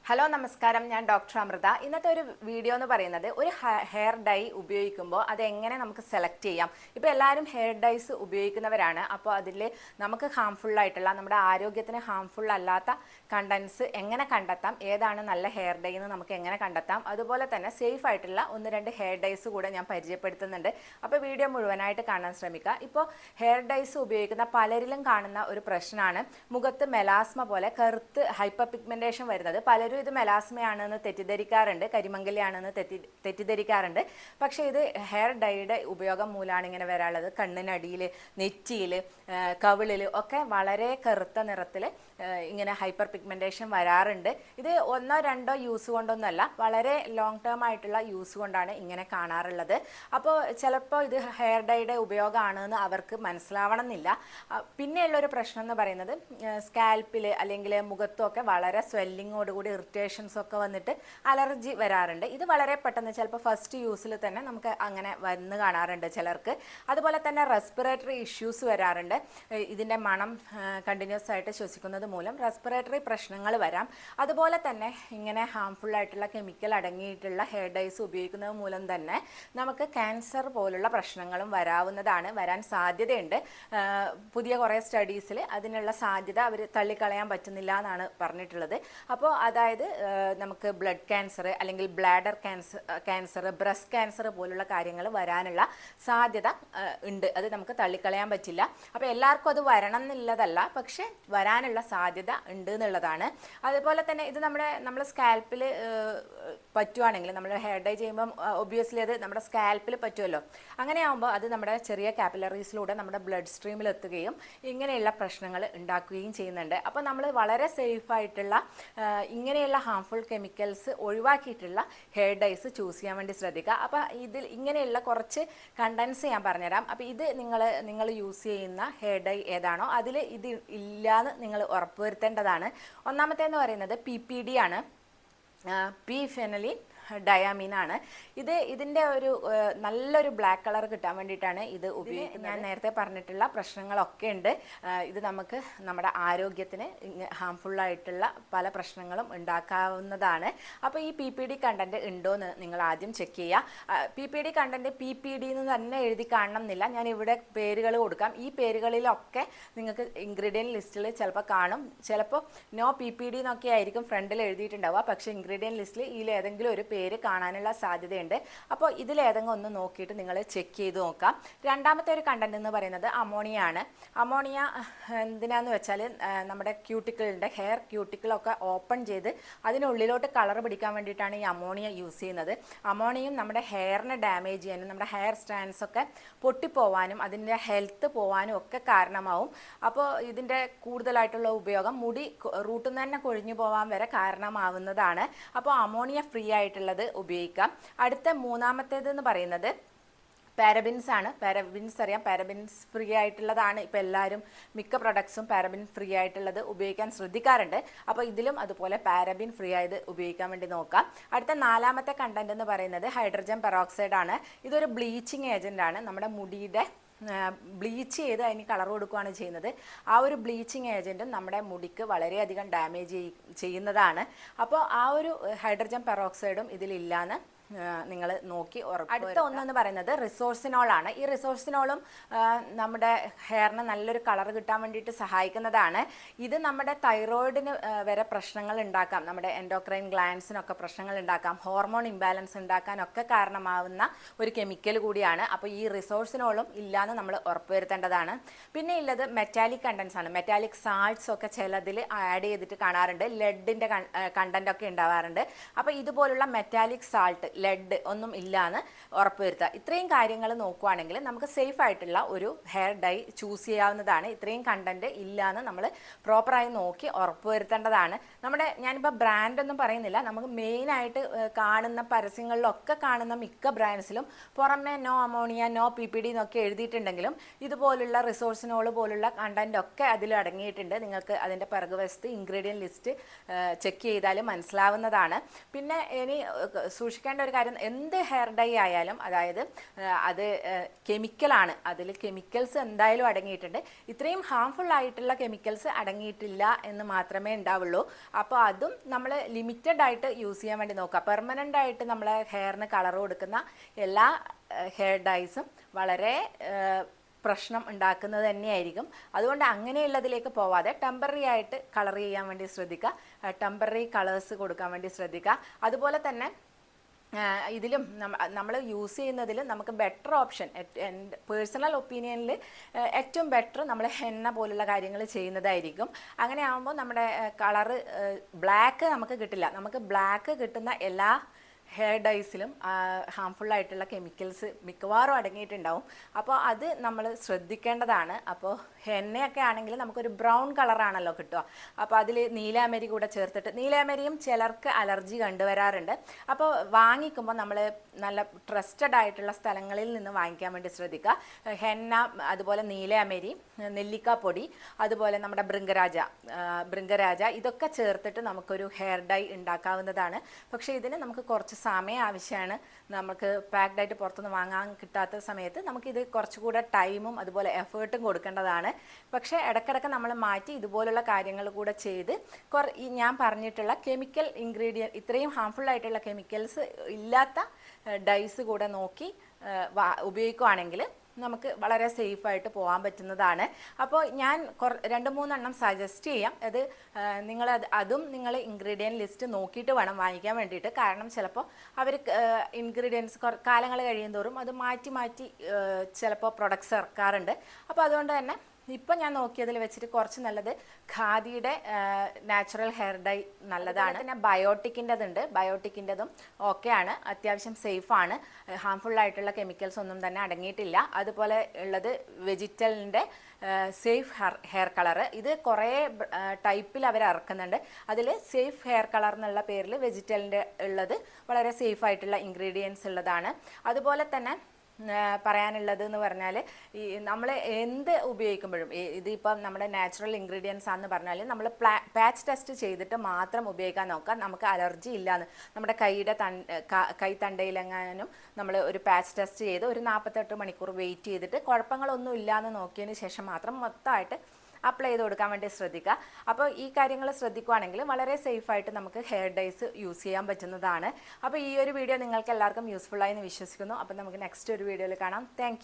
Hello നമസ്കാരം, ഞാൻ doctor Amrita. ഇന്നത്തെ ഒരു വീഡിയോ എന്ന് പറയുന്നത് ഒരു ഹെയർ ഡൈ ഉപയോഗിക്കുമ്പോൾ അതെങ്ങനെ നമുക്ക് സെലക്ട് ചെയ്യാം. ഇപ്പോൾ എല്ലാവരും ഹെയർ ഡൈസ് ഉപയോഗിക്കുന്നവരാണ്. അപ്പോൾ അതിൽ നമുക്ക് ഹാംഫുള്ളായിട്ടുള്ള, നമ്മുടെ ആരോഗ്യത്തിന് ഹാംഫുൾ അല്ലാത്ത കണ്ടൻസ് എങ്ങനെ കണ്ടെത്താം, ഏതാണ് നല്ല ഹെയർ ഡൈ എന്ന് നമുക്ക് എങ്ങനെ കണ്ടെത്താം, അതുപോലെ തന്നെ സേഫ് ആയിട്ടുള്ള ഒന്ന് രണ്ട് ഹെയർ ഡൈസ് കൂടെ ഞാൻ പരിചയപ്പെടുത്തുന്നുണ്ട്. അപ്പോൾ വീഡിയോ മുഴുവനായിട്ട് കാണാൻ ശ്രമിക്കുക. ഇപ്പോൾ ഹെയർ ഡൈസ് ഉപയോഗിക്കുന്ന പലരിലും കാണുന്ന ഒരു പ്രശ്നമാണ് മുഖത്ത് മെലാസ്മ പോലെ കറുത്ത് ഹൈപ്പർ പിഗ്മെൻറ്റേഷൻ വരുന്നത്. പലരും ഇത് മെലാസ്മയാണെന്ന് തെറ്റിദ്ധരിക്കാറുണ്ട്, കരിമംഗലിയാണെന്ന് തെറ്റിദ്ധരിക്കാറുണ്ട്. പക്ഷേ ഇത് ഹെയർ ഡൈയുടെ ഉപയോഗം മൂലമാണ് ഇങ്ങനെ വരാനുള്ളത്. കണ്ണിനടിയിൽ, നെറ്റിയിൽ, കവിളിൽ ഒക്കെ വളരെ കറുത്ത നിറത്തിൽ ഇങ്ങനെ ഹൈപ്പർ പിഗ്മെൻറ്റേഷൻ വരാറുണ്ട്. ഇത് ഒന്നോ രണ്ടോ യൂസ് കൊണ്ടൊന്നുമല്ല, വളരെ ലോങ് ടേം ആയിട്ടുള്ള യൂസ് കൊണ്ടാണ് ഇങ്ങനെ കാണാറുള്ളത്. അപ്പോൾ ചിലപ്പോൾ ഇത് ഹെയർ ഡൈയുടെ ഉപയോഗമാണെന്ന് അവർക്ക് മനസ്സിലാവണം എന്നില്ല. പിന്നെയുള്ളൊരു പ്രശ്നം എന്ന് പറയുന്നത് സ്കാൽപ്പിൽ അല്ലെങ്കിൽ മുഖത്തൊക്കെ വളരെ സ്വെല്ലിങ്ങോടുകൂടി ഇറിറ്റേഷൻസ് ഒക്കെ വന്നിട്ട് അലർജി വരാറുണ്ട്. ഇത് വളരെ പെട്ടെന്ന് ചിലപ്പോൾ ഫസ്റ്റ് യൂസിൽ തന്നെ നമുക്ക് അങ്ങനെ വന്ന് കാണാറുണ്ട് ചിലർക്ക്. അതുപോലെ തന്നെ റെസ്പിറേറ്ററി ഇഷ്യൂസ് വരാറുണ്ട്. ഇതിൻ്റെ മണം കണ്ടിന്യൂസ് ആയിട്ട് ശ്വസിക്കുന്നത് മൂലം റെസ്പിറേറ്ററി പ്രശ്നങ്ങൾ വരാം. അതുപോലെ തന്നെ ഇങ്ങനെ ഹാംഫുൾ ആയിട്ടുള്ള കെമിക്കൽ അടങ്ങിയിട്ടുള്ള ഹെയർ ഡൈസ് ഉപയോഗിക്കുന്നത് മൂലം തന്നെ നമുക്ക് ക്യാൻസർ പോലുള്ള പ്രശ്നങ്ങളും വരാൻ സാധ്യതയുണ്ട്. പുതിയ കുറേ സ്റ്റഡീസിൽ അതിനുള്ള സാധ്യത അവർ തള്ളിക്കളയാൻ പറ്റുന്നില്ല എന്നാണ് പറഞ്ഞിട്ടുള്ളത്. അപ്പോൾ അതായത് നമുക്ക് ബ്ലഡ് ക്യാൻസർ അല്ലെങ്കിൽ ബ്ലാഡർ ക്യാൻസർ, ബ്രസ്റ്റ് ക്യാൻസർ പോലുള്ള കാര്യങ്ങൾ വരാനുള്ള സാധ്യത ഉണ്ട്. അത് നമുക്ക് തള്ളിക്കളയാൻ പറ്റില്ല. അപ്പോൾ എല്ലാവർക്കും അത് വരണം എന്നുള്ളതല്ല, പക്ഷേ വരാനുള്ള സാധ്യത ഉണ്ട് എന്നുള്ളതാണ്. അതുപോലെ തന്നെ ഇത് നമ്മുടെ സ്കാൽപ്പിൽ പറ്റുവാണെങ്കിൽ, നമ്മൾ ഹെയർ ഡൈ ചെയ്യുമ്പം ഒബ്വിയസ്ലി അത് നമ്മുടെ സ്കാൽപ്പിൽ പറ്റുമല്ലോ. അങ്ങനെയാകുമ്പോൾ അത് നമ്മുടെ ചെറിയ കാപ്പിലറീസിലൂടെ നമ്മുടെ ബ്ലഡ് സ്ട്രീമിൽ എത്തുകയും ഇങ്ങനെയുള്ള പ്രശ്നങ്ങൾ ഉണ്ടാക്കുകയും ചെയ്യുന്നുണ്ട്. അപ്പോൾ നമ്മൾ വളരെ സേഫായിട്ടുള്ള ഇങ്ങനെയുള്ള ഹാംഫുൾ കെമിക്കൽസ് ഒഴിവാക്കിയിട്ടുള്ള ഹെയർ ഡൈസ് ചൂസ് ചെയ്യാൻ വേണ്ടി ശ്രദ്ധിക്കുക. അപ്പോൾ ഇതിൽ ഇങ്ങനെയുള്ള കുറച്ച് കണ്ടൻസ് ഞാൻ പറഞ്ഞുതരാം. അപ്പോൾ ഇത് നിങ്ങൾ യൂസ് ചെയ്യുന്ന ഹെയർ ഡൈ ഏതാണോ അതിൽ ഇത് ഇല്ലയെന്ന് നിങ്ങൾ ഉറപ്പുവരുത്തേണ്ടതാണ്. ഒന്നാമത്തേന്ന് പറയുന്നത് PPD ആണ്, പി ഫെനലിൻ ഡയാമീനാണ്. ഇതിൻ്റെ ഒരു നല്ലൊരു ബ്ലാക്ക് കളർ കിട്ടാൻ വേണ്ടിയിട്ടാണ് ഇത് ഉപയോഗിക്കുന്നത്. ഞാൻ നേരത്തെ പറഞ്ഞിട്ടുള്ള പ്രശ്നങ്ങളൊക്കെ ഉണ്ട്. ഇത് നമുക്ക് നമ്മുടെ ആരോഗ്യത്തിന് ഹാംഫുള്ളായിട്ടുള്ള പല പ്രശ്നങ്ങളും ഉണ്ടാക്കാവുന്നതാണ്. അപ്പോൾ ഈ PPD കണ്ടൻറ്റ് ഉണ്ടോ എന്ന് നിങ്ങൾ ആദ്യം ചെക്ക് ചെയ്യുക. PPD കണ്ടൻറ്റ് PPD എന്ന് തന്നെ എഴുതി കാണണം എന്നില്ല. ഞാൻ ഇവിടെ പേരുകൾ കൊടുക്കാം. ഈ പേരുകളിലൊക്കെ നിങ്ങൾക്ക് ഇൻഗ്രീഡിയൻറ്റ് ലിസ്റ്റിൽ ചിലപ്പോൾ കാണും. ചിലപ്പോൾ നോ PPD എന്നൊക്കെ ആയിരിക്കും ഫ്രണ്ടിൽ എഴുതിയിട്ടുണ്ടാവുക. പക്ഷേ ഇൻഗ്രീഡിയൻറ്റ് ലിസ്റ്റിൽ ഇതിലേതെങ്കിലും ഒരു പേര് കാണാനുള്ള സാധ്യതയുണ്ട്. അപ്പോൾ ഇതിലേതെങ്കിലും ഒന്ന് നോക്കിയിട്ട് നിങ്ങൾ ചെക്ക് ചെയ്ത് നോക്കാം. രണ്ടാമത്തെ ഒരു കണ്ടന്റ് എന്ന് പറയുന്നത് അമോണിയ ആണ്. അമോണിയ എന്തിനാന്ന് വെച്ചാൽ നമ്മുടെ ഹെയർ ക്യൂട്ടിക്കിളൊക്കെ ഓപ്പൺ ചെയ്ത് അതിനുള്ളിലോട്ട് കളർ പിടിക്കാൻ വേണ്ടിയിട്ടാണ് ഈ അമോണിയ യൂസ് ചെയ്യുന്നത്. അമോണിയം നമ്മുടെ ഹെയറിനെ ഡാമേജ് ചെയ്യാനും നമ്മുടെ ഹെയർ സ്ട്രാൻഡ്സ് ഒക്കെ പൊട്ടിപ്പോവാനും അതിൻ്റെ ഹെൽത്ത് പോവാനും ഒക്കെ കാരണമാവും. അപ്പോൾ ഇതിൻ്റെ കൂടുതലായിട്ടുള്ള ഉപയോഗം മുടി റൂട്ടിൽ നിന്ന് തന്നെ കൊഴിഞ്ഞു പോകാൻ വരെ കാരണമാവുന്നതാണ്. അപ്പോൾ അമോണിയ ഫ്രീ ആയിട്ടുള്ളത് ഉപയോഗിക്കാം. അടുത്ത മൂന്നാമത്തേതെന്ന് പറയുന്നത് പാരബിൻസ് ആണ്. പാരബിൻസ് അറിയാം, പാരബിൻസ് ഫ്രീ ആയിട്ടുള്ളതാണ്. ഇപ്പോൾ എല്ലാവരും മിക്ക പ്രൊഡക്ട്സും പാരബിൻ ഫ്രീ ആയിട്ടുള്ളത് ഉപയോഗിക്കാൻ ശ്രദ്ധിക്കാറുണ്ട്. അപ്പോൾ ഇതിലും അതുപോലെ പാരബിൻ ഫ്രീ ആയത് ഉപയോഗിക്കാൻ വേണ്ടി നോക്കാം. അടുത്ത നാലാമത്തെ കണ്ടന്റ് എന്ന് പറയുന്നത് ഹൈഡ്രജൻ പെറോക്സൈഡ് ആണ്. ഇതൊരു ബ്ലീച്ചിങ് ഏജൻ്റ് ആണ്. നമ്മുടെ മുടിയുടെ ബ്ലീച്ച് ചെയ്ത് അതിന് കളർ കൊടുക്കുകയാണ് ചെയ്യുന്നത്. ആ ഒരു ബ്ലീച്ചിങ് ഏജൻറ്റും നമ്മുടെ മുടിക്ക് വളരെയധികം ഡാമേജ് ചെയ്യുന്നതാണ്. അപ്പോൾ ആ ഒരു ഹൈഡ്രജൻ പെറോക്സൈഡും ഇതിലില്ലാന്ന് നിങ്ങൾ നോക്കി ഉറപ്പ്. അടുത്ത ഒന്നെന്ന് പറയുന്നത് റിസോഴ്സിനോളാണ്. ഈ റിസോഴ്സിനോളും നമ്മുടെ ഹെയറിന് നല്ലൊരു കളർ കിട്ടാൻ വേണ്ടിയിട്ട് സഹായിക്കുന്നതാണ്. ഇത് നമ്മുടെ തൈറോയിഡിന് വരെ പ്രശ്നങ്ങൾ ഉണ്ടാക്കാം, നമ്മുടെ എൻഡോക്രൈൻ ഗ്ലാൻസിനൊക്കെ പ്രശ്നങ്ങൾ ഉണ്ടാക്കാം, ഹോർമോൺ ഇംബാലൻസ് ഉണ്ടാക്കാനൊക്കെ കാരണമാവുന്ന ഒരു കെമിക്കൽ കൂടിയാണ്. അപ്പോൾ ഈ റിസോഴ്സിനോളും ഇല്ലയെന്ന് നമ്മൾ ഉറപ്പുവരുത്തേണ്ടതാണ്. പിന്നെ ഉള്ളത് മെറ്റാലിക് കണ്ടൻസ് ആണ്. മെറ്റാലിക് സാൾട്ട്സ് ഒക്കെ ചിലതിൽ ആഡ് ചെയ്തിട്ട് കാണാറുണ്ട്. ലെഡിൻ്റെ കണ്ടൻ്റ് ഒക്കെ ഉണ്ടാവാറുണ്ട്. അപ്പോൾ ഇതുപോലുള്ള മെറ്റാലിക് സാൾട്ട്, ലെഡ് ഒന്നും ഇല്ലാന്ന് ഉറപ്പുവരുത്തുക. ഇത്രയും കാര്യങ്ങൾ നോക്കുവാണെങ്കിൽ നമുക്ക് സേഫ് ആയിട്ടുള്ള ഒരു ഹെയർ ഡൈ ചൂസ് ചെയ്യാവുന്നതാണ്. ഇത്രയും കണ്ടന്റ് ഇല്ലാന്ന് നമ്മൾ പ്രോപ്പറായി നോക്കി ഉറപ്പുവരുത്തേണ്ടതാണ്. ഞാനിപ്പോൾ ബ്രാൻഡൊന്നും പറയുന്നില്ല, നമുക്ക് മെയിനായിട്ട് കാണുന്ന പരസ്യങ്ങളിലൊക്കെ കാണുന്ന മിക്ക ബ്രാൻഡ്സിലും പുറമെ നോ അമോണിയ, നോ PPD എന്നൊക്കെ എഴുതിയിട്ടുണ്ടെങ്കിലും ഇതുപോലുള്ള റിസോഴ്സിനോൾ പോലുള്ള കണ്ടന്റ് ഒക്കെ അതിൽ അടങ്ങിയിട്ടുണ്ട്. നിങ്ങൾക്ക് അതിൻ്റെ പിറകുവശത്ത് ഇൻഗ്രീഡിയൻറ്റ് ലിസ്റ്റ് ചെക്ക് ചെയ്താൽ മനസ്സിലാവുന്നതാണ്. പിന്നെ ഇനി സൂക്ഷിക്കേണ്ട ഒരു കാര്യം, എന്ത് ഹെയർ ഡൈ ആയാലും അതായത് അത് കെമിക്കലാണ്, അതിൽ കെമിക്കൽസ് എന്തായാലും അടങ്ങിയിട്ടുണ്ട്. ഇത്രയും ഹാംഫുൾ ആയിട്ടുള്ള കെമിക്കൽസ് അടങ്ങിയിട്ടില്ല എന്ന് മാത്രമേ ഉണ്ടാവുള്ളൂ. അപ്പോൾ അതും നമ്മൾ ലിമിറ്റഡ് ആയിട്ട് യൂസ് ചെയ്യാൻ വേണ്ടി നോക്കുക. പെർമനൻ്റ് ആയിട്ട് നമ്മളെ ഹെയറിന് കളർ കൊടുക്കുന്ന എല്ലാ ഹെയർ ഡൈസും വളരെ പ്രശ്നം ഉണ്ടാക്കുന്നത് തന്നെയായിരിക്കും. അതുകൊണ്ട് അങ്ങനെയുള്ളതിലേക്ക് പോവാതെ ടെമ്പററി ആയിട്ട് കളർ ചെയ്യാൻ വേണ്ടി ശ്രദ്ധിക്കുക, ടെമ്പററി കളേഴ്സ് കൊടുക്കാൻ വേണ്ടി ശ്രദ്ധിക്കുക. അതുപോലെ തന്നെ ഇതിലും നമ്മൾ യൂസ് ചെയ്യുന്നതിൽ നമുക്ക് ബെറ്റർ ഓപ്ഷൻ, എൻ്റെ പേഴ്സണൽ ഒപ്പീനിയനിൽ ഏറ്റവും ബെറ്റർ നമ്മൾ ഹെന്ന പോലുള്ള കാര്യങ്ങൾ ചെയ്യുന്നതായിരിക്കും. അങ്ങനെ ആകുമ്പോൾ നമ്മുടെ കളറ് ബ്ലാക്ക് നമുക്ക് കിട്ടില്ല. നമുക്ക് ബ്ലാക്ക് കിട്ടുന്ന എല്ലാ ഹെയർ ഡൈസിലും ഹാംഫുൾ ആയിട്ടുള്ള കെമിക്കൽസ് മിക്കവാറും അടങ്ങിയിട്ടുണ്ടാവും. അപ്പോൾ അത് നമ്മൾ ശ്രദ്ധിക്കേണ്ടതാണ്. അപ്പോൾ ഹെന്നയൊക്കെ ആണെങ്കിൽ നമുക്കൊരു ബ്രൗൺ കളറാണല്ലോ കിട്ടുക. അപ്പോൾ അതിൽ നീലാമരി കൂടെ ചേർത്തിട്ട്, നീലാമരിയും ചിലർക്ക് അലർജി കണ്ടുവരാറുണ്ട്. അപ്പോൾ വാങ്ങിക്കുമ്പോൾ നമ്മൾ നല്ല ട്രസ്റ്റഡ് ആയിട്ടുള്ള സ്ഥലങ്ങളിൽ നിന്ന് വാങ്ങിക്കാൻ വേണ്ടി ശ്രദ്ധിക്കുക. ഹെന്ന, അതുപോലെ നീലാമരി, നെല്ലിക്കാപ്പൊടി, അതുപോലെ നമ്മുടെ ഭൃംഗരാജ ഇതൊക്കെ ചേർത്തിട്ട് നമുക്കൊരു ഹെയർ ഡൈ ഉണ്ടാക്കാവുന്നതാണ്. പക്ഷേ ഇതിന് നമുക്ക് കുറച്ച് സമയം ആവശ്യമാണ്. നമുക്ക് പാക്ഡ് ആയിട്ട് പുറത്തുനിന്ന് വാങ്ങാൻ കിട്ടാത്ത സമയത്ത് നമുക്കിത് കുറച്ചുകൂടെ ടൈമും അതുപോലെ എഫേർട്ടും കൊടുക്കേണ്ടതാണ്. പക്ഷേ ഇടയ്ക്കിടയ്ക്ക് നമ്മൾ മാറ്റി ഇതുപോലുള്ള കാര്യങ്ങൾ കൂടെ ചെയ്ത് ഈ ഞാൻ പറഞ്ഞിട്ടുള്ള കെമിക്കൽ ഇൻഗ്രീഡിയൻറ്റ്, ഇത്രയും ഹാംഫുൾ ആയിട്ടുള്ള കെമിക്കൽസ് ഇല്ലാത്ത ഡൈസ് കൂടെ നോക്കി ഉപയോഗിക്കുകയാണെങ്കിൽ നമുക്ക് വളരെ സേഫായിട്ട് പോകാൻ പറ്റുന്നതാണ്. അപ്പോൾ ഞാൻ 2-3 സജസ്റ്റ് ചെയ്യാം. അത് അതും നിങ്ങൾ ഇൻഗ്രീഡിയൻറ്റ് ലിസ്റ്റ് നോക്കിയിട്ട് വേണം വാങ്ങിക്കാൻ വേണ്ടിയിട്ട്. കാരണം ചിലപ്പോൾ അവർ ഇൻഗ്രീഡിയൻസ് കാലങ്ങൾ കഴിയുന്തോറും അത് മാറ്റി ചിലപ്പോൾ പ്രൊഡക്ട്സ് ഇറക്കാറുണ്ട്. അപ്പോൾ അതുകൊണ്ട് തന്നെ ഇപ്പം ഞാൻ നോക്കിയതിൽ വെച്ചിട്ട് കുറച്ച് നല്ലത് ഖാദിയുടെ നാച്ചുറൽ ഹെയർ ഡൈ നല്ലതാണ്. പിന്നെ ബയോട്ടിക്കിൻ്റെതുണ്ട്, ബയോട്ടിക്കിൻ്റെതും ഓക്കെയാണ്, അത്യാവശ്യം സേഫാണ്, ഹാംഫുൾ ആയിട്ടുള്ള കെമിക്കൽസ് ഒന്നും തന്നെ അടങ്ങിയിട്ടില്ല. അതുപോലെ ഉള്ളത് വെജിറ്റലിൻ്റെ സേഫ് ഹെയർ കളറ്. ഇത് കുറേ ടൈപ്പിൽ അവർ ഇറക്കുന്നുണ്ട്. അതിൽ സേഫ് ഹെയർ കളർ എന്നുള്ള പേരിൽ വെജിറ്റലിൻ്റെ ഉള്ളത് വളരെ സേഫായിട്ടുള്ള ഇൻഗ്രീഡിയൻസ് ഉള്ളതാണ്. അതുപോലെ തന്നെ പറയാനുള്ളത് എന്ന് പറഞ്ഞാൽ, ഈ നമ്മൾ എന്ത് ഉപയോഗിക്കുമ്പോഴും ഇതിപ്പം നമ്മുടെ നാച്ചുറൽ ഇൻഗ്രീഡിയൻസ് ആണെന്ന് പറഞ്ഞാൽ നമ്മൾ പാച്ച് ടെസ്റ്റ് ചെയ്തിട്ട് മാത്രം ഉപയോഗിക്കാൻ നോക്കുക. നമുക്ക് അലർജി ഇല്ലയെന്ന്, നമ്മുടെ കൈത്തണ്ടയിലെങ്ങാനും നമ്മൾ ഒരു പാച്ച് ടെസ്റ്റ് ചെയ്ത് ഒരു 48 മണിക്കൂർ വെയിറ്റ് ചെയ്തിട്ട് കുഴപ്പങ്ങളൊന്നും ഇല്ലയെന്ന് നോക്കിയതിന് ശേഷം മാത്രം മൊത്തമായിട്ട് അപ്ലൈ ചെയ്ത് കൊടുക്കാൻ വേണ്ടി ശ്രദ്ധിക്കുക. അപ്പോൾ ഈ കാര്യങ്ങൾ ശ്രദ്ധിക്കുകയാണെങ്കിൽ വളരെ സേഫായിട്ട് നമുക്ക് ഹെയർ ഡൈസ് യൂസ് ചെയ്യാൻ പറ്റുന്നതാണ്. അപ്പോൾ ഈ ഒരു വീഡിയോ നിങ്ങൾക്ക് എല്ലാവർക്കും യൂസ്ഫുൾ ആയി എന്ന് വിശ്വസിക്കുന്നു. അപ്പോൾ നമുക്ക് നെക്സ്റ്റ് ഒരു വീഡിയോയിൽ കാണാം. താങ്ക്